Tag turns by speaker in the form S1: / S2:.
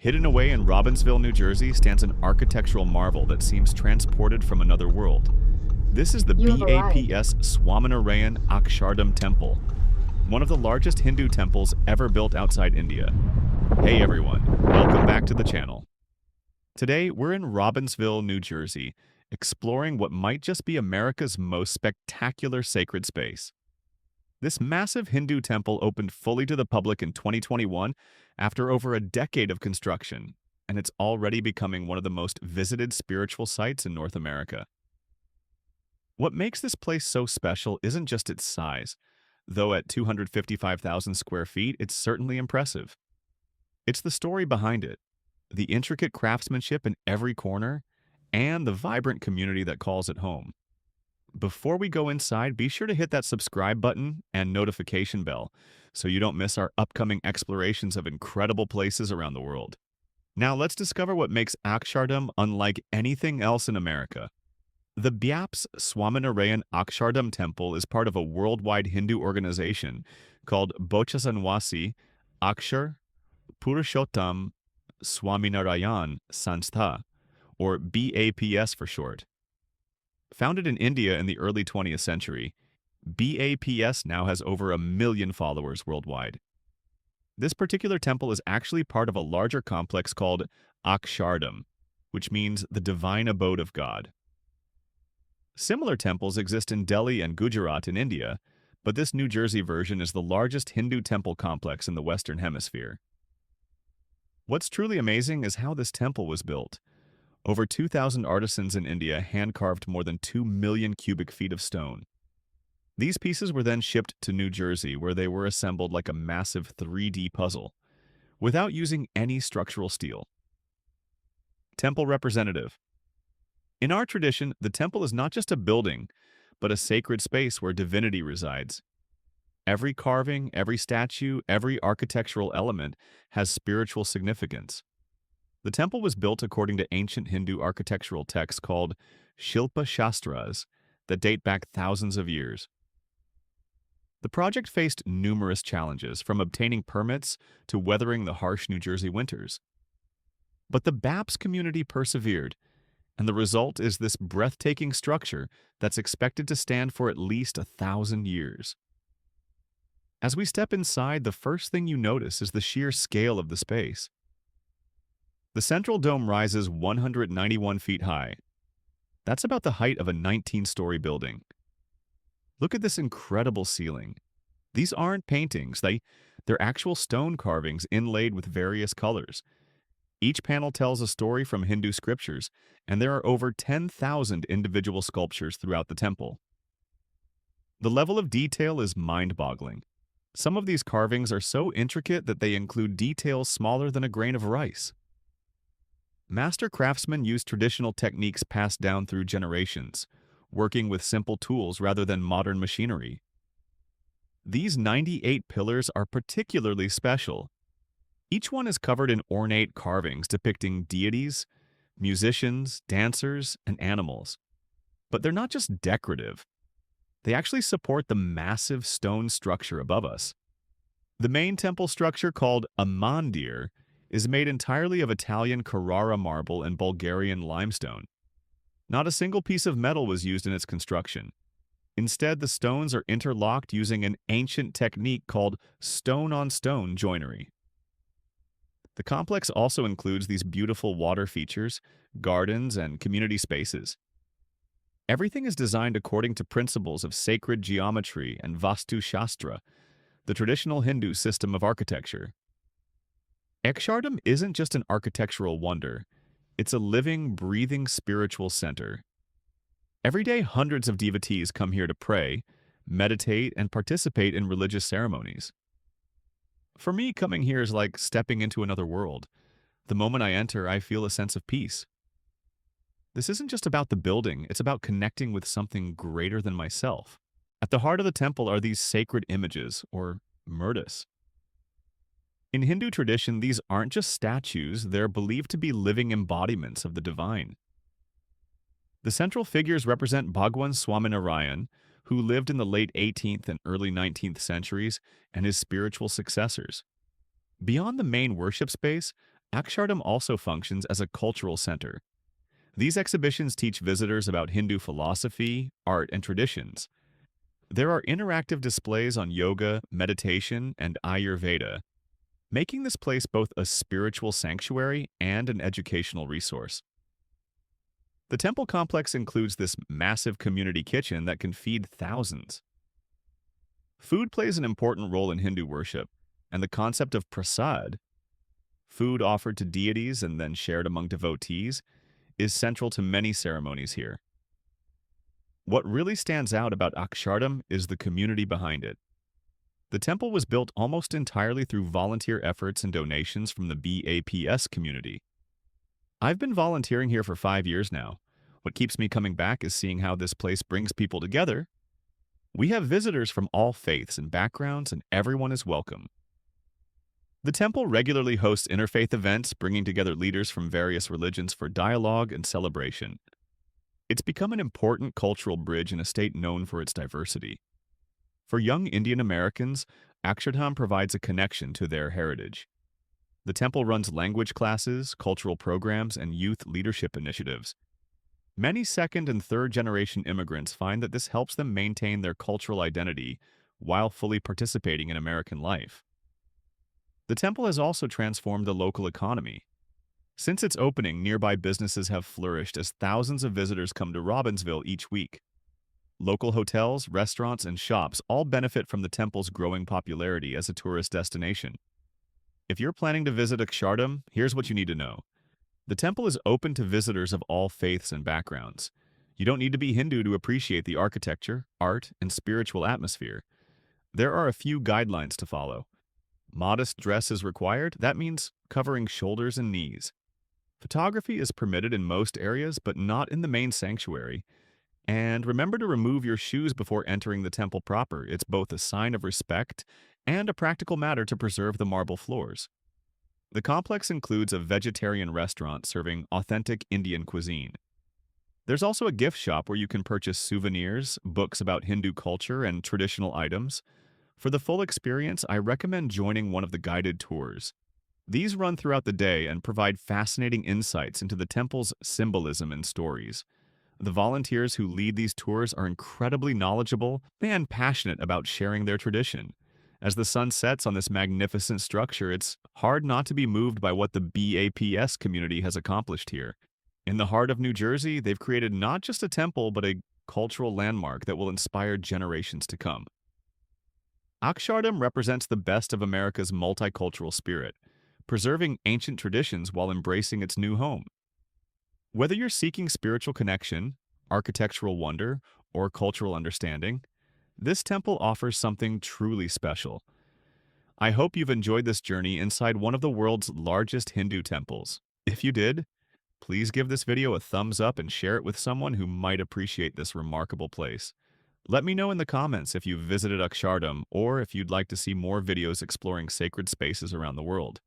S1: Hidden away in Robbinsville, New Jersey, stands an architectural marvel that seems transported from another world. This is the
S2: You have arrived.
S1: BAPS Swaminarayan Akshardham Temple, one of the largest Hindu temples ever built outside India. Hey everyone, welcome back to the channel. Today, we're in Robbinsville, New Jersey, exploring what might just be America's most spectacular sacred space. This massive Hindu temple opened fully to the public in 2021 after over a decade of construction, and it's already becoming one of the most visited spiritual sites in North America. What makes this place so special isn't just its size, though at 255,000 square feet, it's certainly impressive. It's the story behind it, the intricate craftsmanship in every corner, and the vibrant community that calls it home. Before we go inside, be sure to hit that subscribe button and notification bell so you don't miss our upcoming explorations of incredible places around the world. Now let's discover what makes Akshardham unlike anything else in America. The BAPS Swaminarayan Akshardham Temple is part of a worldwide Hindu organization called Bochasanwasi Akshar Purushottam Swaminarayan Sanstha, or BAPS for short. Founded in India in the early 20th century, BAPS now has over 1 million followers worldwide. This particular temple is actually part of a larger complex called Akshardham, which means the divine abode of God. Similar temples exist in Delhi and Gujarat in India, but this New Jersey version is the largest Hindu temple complex in the Western Hemisphere. What's truly amazing is how this temple was built. Over 2,000 artisans in India hand-carved more than 2 million cubic feet of stone. These pieces were then shipped to New Jersey, where they were assembled like a massive 3D puzzle, without using any structural steel. Temple representative. In our tradition, the temple is not just a building, but a sacred space where divinity resides. Every carving, every statue, every architectural element has spiritual significance. The temple was built according to ancient Hindu architectural texts called Shilpa Shastras that date back thousands of years. The project faced numerous challenges, from obtaining permits to weathering the harsh New Jersey winters. But the BAPS community persevered, and the result is this breathtaking structure that's expected to stand for at least 1,000 years. As we step inside, the first thing you notice is the sheer scale of the space. The central dome rises 191 feet high. That's about the height of a 19-story building. Look at this incredible ceiling. These aren't paintings, they're actual stone carvings inlaid with various colors. Each panel tells a story from Hindu scriptures, and there are over 10,000 individual sculptures throughout the temple. The level of detail is mind-boggling. Some of these carvings are so intricate that they include details smaller than a grain of rice. Master craftsmen use traditional techniques passed down through generations, working with simple tools rather than modern machinery. These 98 pillars are particularly special. Each one is covered in ornate carvings depicting deities, musicians, dancers, and animals. But they're not just decorative. They actually support the massive stone structure above us. The main temple structure, called a mandir, is made entirely of Italian Carrara marble and Bulgarian limestone. Not a single piece of metal was used in its construction. Instead, the stones are interlocked using an ancient technique called stone-on-stone joinery. The complex also includes these beautiful water features, gardens, and community spaces. Everything is designed according to principles of sacred geometry and Vastu Shastra, the traditional Hindu system of architecture. Akshardham isn't just an architectural wonder, it's a living, breathing spiritual center. Every day, hundreds of devotees come here to pray, meditate, and participate in religious ceremonies. For me, coming here is like stepping into another world. The moment I enter, I feel a sense of peace. This isn't just about the building, it's about connecting with something greater than myself. At the heart of the temple are these sacred images, or murtis. In Hindu tradition, these aren't just statues, they're believed to be living embodiments of the divine. The central figures represent Bhagwan Swaminarayan, who lived in the late 18th and early 19th centuries, and his spiritual successors. Beyond the main worship space, Akshardham also functions as a cultural center. These exhibitions teach visitors about Hindu philosophy, art, and traditions. There are interactive displays on yoga, meditation, and Ayurveda, making this place both a spiritual sanctuary and an educational resource. The temple complex includes this massive community kitchen that can feed thousands. Food plays an important role in Hindu worship, and the concept of prasad, food offered to deities and then shared among devotees, is central to many ceremonies here. What really stands out about Akshardham is the community behind it. The temple was built almost entirely through volunteer efforts and donations from the BAPS community. I've been volunteering here for 5 years now. What keeps me coming back is seeing how this place brings people together. We have visitors from all faiths and backgrounds, and everyone is welcome. The temple regularly hosts interfaith events, bringing together leaders from various religions for dialogue and celebration. It's become an important cultural bridge in a state known for its diversity. For young Indian Americans, Akshardham provides a connection to their heritage. The temple runs language classes, cultural programs, and youth leadership initiatives. Many second and third generation immigrants find that this helps them maintain their cultural identity while fully participating in American life. The temple has also transformed the local economy. Since its opening, nearby businesses have flourished as thousands of visitors come to Robbinsville each week. Local hotels, restaurants, and shops all benefit from the temple's growing popularity as a tourist destination. If you're planning to visit Akshardham, here's what you need to know. The temple is open to visitors of all faiths and backgrounds. You don't need to be Hindu to appreciate the architecture, art, and spiritual atmosphere. There are a few guidelines to follow. Modest dress is required. That means covering shoulders and knees. Photography is permitted in most areas, but not in the main sanctuary. And remember to remove your shoes before entering the temple proper. It's both a sign of respect and a practical matter to preserve the marble floors. The complex includes a vegetarian restaurant serving authentic Indian cuisine. There's also a gift shop where you can purchase souvenirs, books about Hindu culture, and traditional items. For the full experience, I recommend joining one of the guided tours. These run throughout the day and provide fascinating insights into the temple's symbolism and stories. The volunteers who lead these tours are incredibly knowledgeable and passionate about sharing their tradition. As the sun sets on this magnificent structure, it's hard not to be moved by what the BAPS community has accomplished here. In the heart of New Jersey, they've created not just a temple, but a cultural landmark that will inspire generations to come. Akshardham represents the best of America's multicultural spirit, preserving ancient traditions while embracing its new home. Whether you're seeking spiritual connection, architectural wonder, or cultural understanding, this temple offers something truly special. I hope you've enjoyed this journey inside one of the world's largest Hindu temples. If you did, please give this video a thumbs up and share it with someone who might appreciate this remarkable place. Let me know in the comments if you've visited Akshardham or if you'd like to see more videos exploring sacred spaces around the world.